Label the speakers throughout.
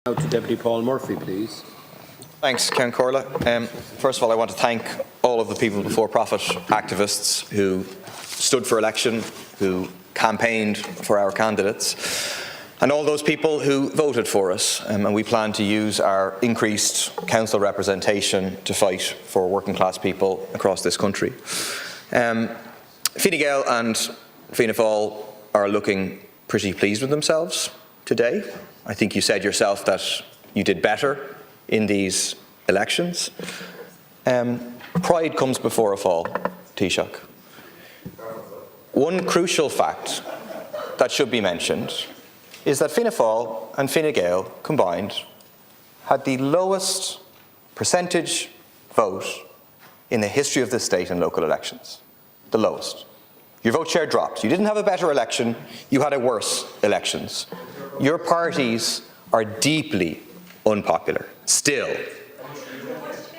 Speaker 1: Now to Deputy Paul Murphy, please.
Speaker 2: Thanks, Ken Corla. First of all, I want to thank all of the people before-profit activists who stood for election, who campaigned for our candidates, and all those people who voted for us. And we plan to use our increased council representation to fight for working-class people across this country. Fine Gael and Fianna Fáil are looking pretty pleased with themselves today. I think you said yourself that you did better in these elections. Pride comes before a fall, Taoiseach. One crucial fact that should be mentioned is that Fianna Fáil and Fine Gael combined had the lowest percentage vote in the history of this state in local elections. The lowest. Your vote share dropped. You didn't have a better election, you had a worse elections. Your parties are deeply unpopular, still.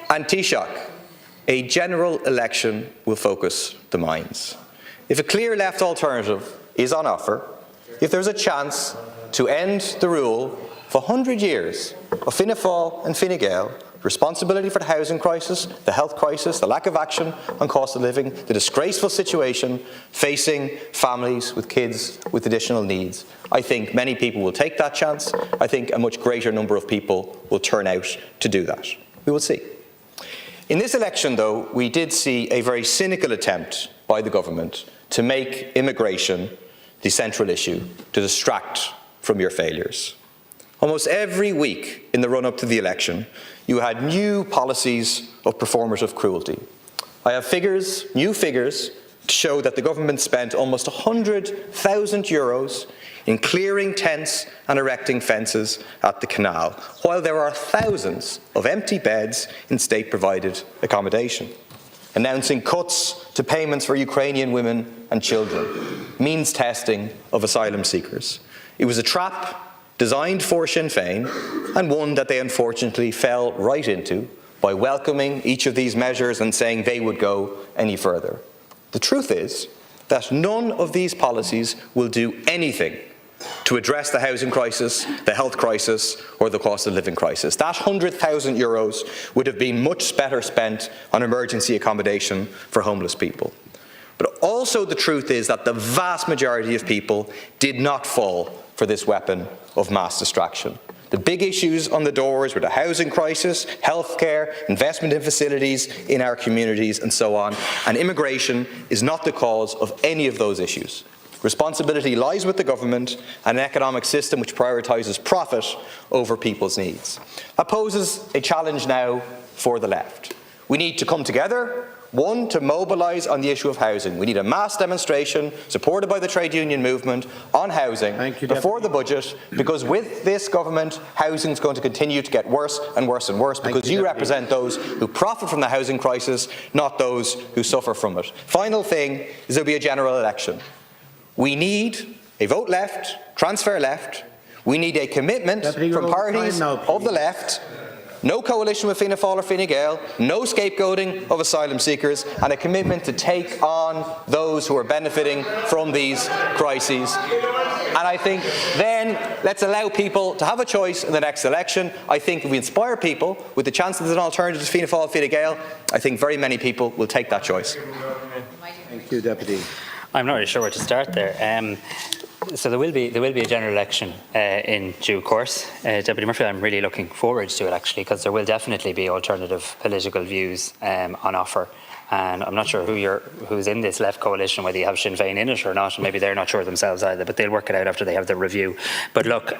Speaker 2: And Taoiseach, a general election will focus the minds. If a clear left alternative is on offer, if there's a chance to end the rule for 100 years of Fianna Fáil and Fine Gael, responsibility for the housing crisis, the health crisis, the lack of action on cost of living, the disgraceful situation facing families with kids with additional needs, I think many people will take that chance. I think a much greater number of people will turn out to do that. We will see. In this election, though, we did see a very cynical attempt by the government to make immigration the central issue, to distract from your failures. Almost every week in the run-up to the election, you had new policies of performative cruelty. I have figures, new figures, to show that the government spent almost €100,000 in clearing tents and erecting fences at the canal, while there are thousands of empty beds in state-provided accommodation. Announcing cuts to payments for Ukrainian women and children, means testing of asylum seekers. It was a trap designed for Sinn Féin, and one that they unfortunately fell right into by welcoming each of these measures and saying they would go any further. The truth is that none of these policies will do anything to address the housing crisis, the health crisis, or the cost of living crisis. That €100,000 would have been much better spent on emergency accommodation for homeless people. But also the truth is that the vast majority of people did not fall for this weapon of mass distraction. The big issues on the doors were the housing crisis, healthcare, investment in facilities in our communities, and so on. And immigration is not the cause of any of those issues. Responsibility lies with the government and an economic system which prioritises profit over people's needs. That poses a challenge now for the left. We need to come together. One, to mobilise on the issue of housing. We need a mass demonstration supported by the trade union movement on housing before the budget, because with this government, housing is going to continue to get worse and worse and worse, because you represent those who profit from the housing crisis, not those who suffer from it. Final thing is there will be a general election. We need a vote left, transfer left. We need a commitment from parties of the left. No coalition with Fianna Fáil or Fine Gael, no scapegoating of asylum seekers, and a commitment to take on those who are benefiting from these crises. And I think then let's allow people to have a choice in the next election. I think if we inspire people with the chance that there's an alternative to Fianna Fáil, Fine Gael, I think very many people will take that choice.
Speaker 1: Thank you, Deputy.
Speaker 3: I'm not really sure where to start there. So there will be a general election in due course. Deputy Murphy, I'm really looking forward to it actually, because there will definitely be alternative political views on offer. And I'm not sure who's in this left coalition, whether you have Sinn Féin in it or not, and maybe they're not sure themselves either, but they'll work it out after they have the review. But look,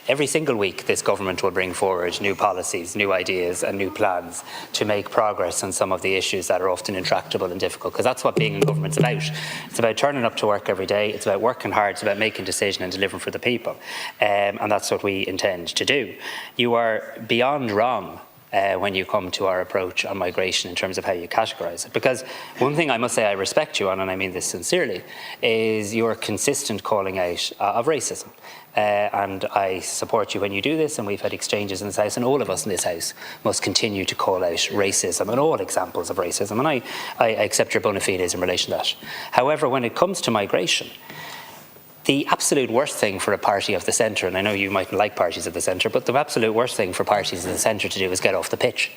Speaker 3: every single week this government will bring forward new policies, new ideas and new plans to make progress on some of the issues that are often intractable and difficult, because that's what being in government's about. It's about turning up to work every day, it's about working hard, it's about making decisions and delivering for the people. And that's what we intend to do. You are beyond wrong when you come to our approach on migration in terms of how you categorise it. Because one thing I must say I respect you on, and I mean this sincerely, is your consistent calling out of racism. And I support you when you do this, and we've had exchanges in this House, and all of us in this House must continue to call out racism and all examples of racism, and I accept your bona fides in relation to that. However, when it comes to migration, The absolute worst thing for a party of the centre, and I know you mightn't like parties of the centre, but the absolute worst thing for parties of the centre to do is get off the pitch,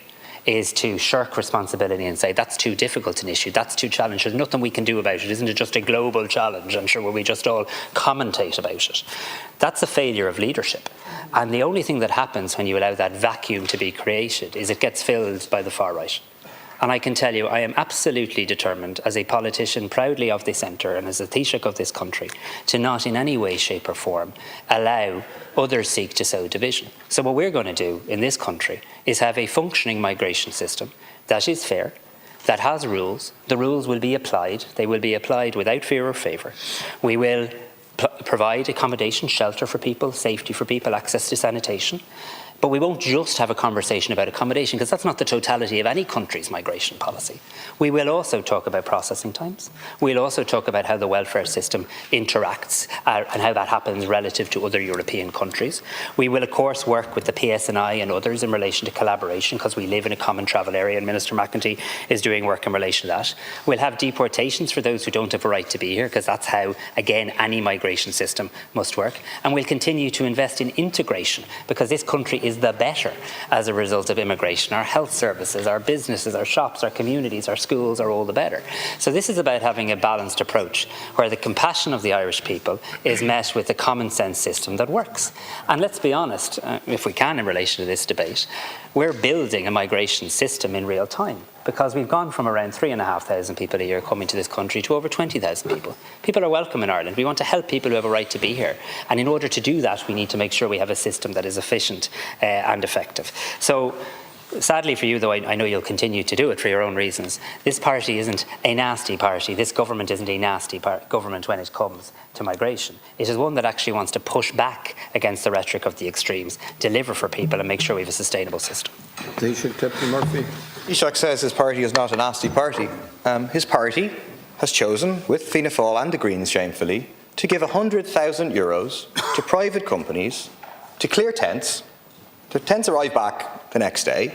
Speaker 3: is to shirk responsibility and say that's too difficult an issue, that's too challenging, there's nothing we can do about it, isn't it just a global challenge, I'm sure, where we just all commentate about it. That's a failure of leadership. And the only thing that happens when you allow that vacuum to be created is it gets filled by the far right. And I can tell you, I am absolutely determined, as a politician proudly of the centre and as a Taoiseach of this country, to not in any way, shape or form allow others seek to sow division. So what we're going to do in this country is have a functioning migration system that is fair, that has rules. The rules will be applied. They will be applied without fear or favour. We will provide accommodation, shelter for people, safety for people, access to sanitation. But we won't just have a conversation about accommodation, because that's not the totality of any country's migration policy. We will also talk about processing times. We'll also talk about how the welfare system interacts and how that happens relative to other European countries. We will, of course, work with the PSNI and others in relation to collaboration, because we live in a common travel area, and Minister McEntee is doing work in relation to that. We'll have deportations for those who don't have a right to be here, because that's how, again, any migration system must work. And we'll continue to invest in integration, because this country is the better as a result of immigration. Our health services, our businesses, our shops, our communities, our schools are all the better. So this is about having a balanced approach where the compassion of the Irish people is met with a common sense system that works. And let's be honest, if we can, in relation to this debate, we're building a migration system in real time, because we've gone from around 3,500 people a year coming to this country to over 20,000 people. People are welcome in Ireland. We want to help people who have a right to be here. And in order to do that, we need to make sure we have a system that is efficient and effective. So, sadly for you, though, I know you'll continue to do it for your own reasons, this party isn't a nasty party. This government isn't a nasty government when it comes to migration. It is one that actually wants to push back against the rhetoric of the extremes, deliver for people and make sure we have a sustainable system.
Speaker 1: Taoiseach Deputy Murphy.
Speaker 2: Taoiseach says his party is not a nasty party. His party has chosen, with Fianna Fáil and the Greens shamefully, to give €100,000 to private companies to clear tents. The tents arrive back the next day,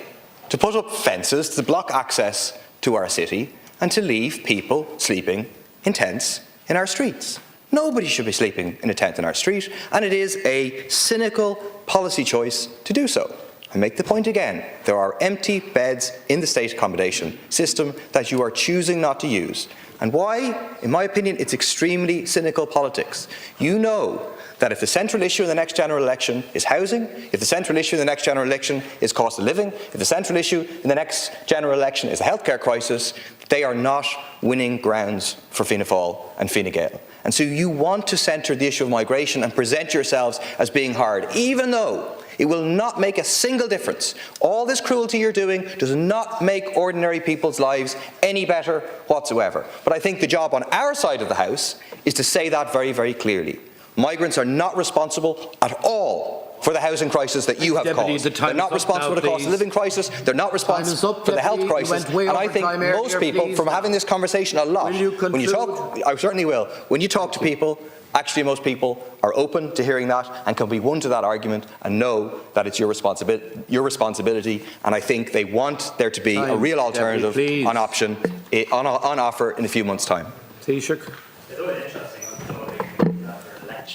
Speaker 2: to put up fences to block access to our city and to leave people sleeping in tents in our streets. Nobody should be sleeping in a tent in our street, and it is a cynical policy choice to do so. I make the point again, there are empty beds in the state accommodation system that you are choosing not to use. And why? In my opinion, it's extremely cynical politics. You know that if the central issue in the next general election is housing, if the central issue in the next general election is cost of living, if the central issue in the next general election is a healthcare crisis, they are not winning grounds for Fianna Fáil and Fine Gael. And so you want to centre the issue of migration and present yourselves as being hard, even though it will not make a single difference. All this cruelty you're doing does not make ordinary people's lives any better whatsoever. But I think the job on our side of the House is to say that very, very clearly. Migrants are not responsible at all for the housing crisis that you have caused. They're not responsible for the cost of living crisis. They're not responsible for the health crisis. And I think most people, from having this conversation a lot, when you talk, I certainly will, when you talk to people, actually most people are open to hearing that and can be won to that argument and know that it's your responsibility, and I think they want there to be a real alternative on offer in a few months' time.
Speaker 1: Taoiseach.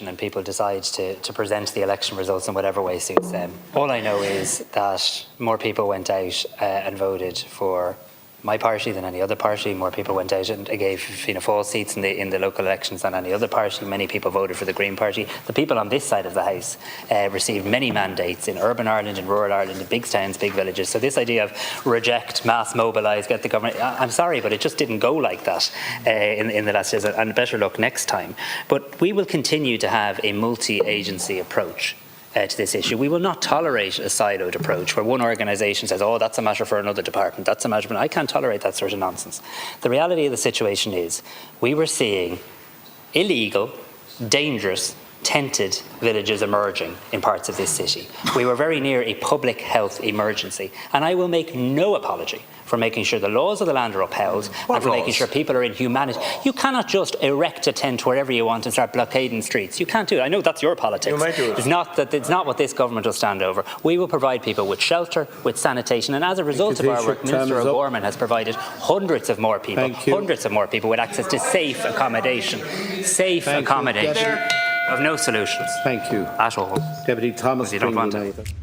Speaker 3: And people decide to present the election results in whatever way suits them. All I know is that more people went out and voted for my party than any other party. More people went out and gave Fianna Fáil seats in the local elections than any other party. Many people voted for the Green Party. The people on this side of the House received many mandates in urban Ireland, in rural Ireland, in big towns, big villages. So this idea of reject, mass mobilise, get the government, I'm sorry, but it just didn't go like that in the last years, and better luck next time. But we will continue to have a multi-agency approach to this issue. We will not tolerate a siloed approach where one organisation says, oh, that's a matter for another department, that's a matter for... I can't tolerate that sort of nonsense. The reality of the situation is we were seeing illegal, dangerous, tented villages emerging in parts of this city. We were very near a public health emergency, and I will make no apology for making sure the laws of the land are upheld and for making sure people are in humanity. You cannot just erect a tent wherever you want and start blockading streets. You can't do it. I know that's your politics.
Speaker 2: You might do it.
Speaker 3: It's not what this government will stand over. We will provide people with shelter, with sanitation, and as a result of our work, Minister O'Gorman has provided hundreds of more people with access to safe accommodation. Safe accommodation. of no solutions
Speaker 1: Thank you.
Speaker 3: at all.
Speaker 1: Deputy Thomas
Speaker 3: Because you don't
Speaker 1: Green,
Speaker 3: want
Speaker 1: will
Speaker 3: it.
Speaker 1: now with us.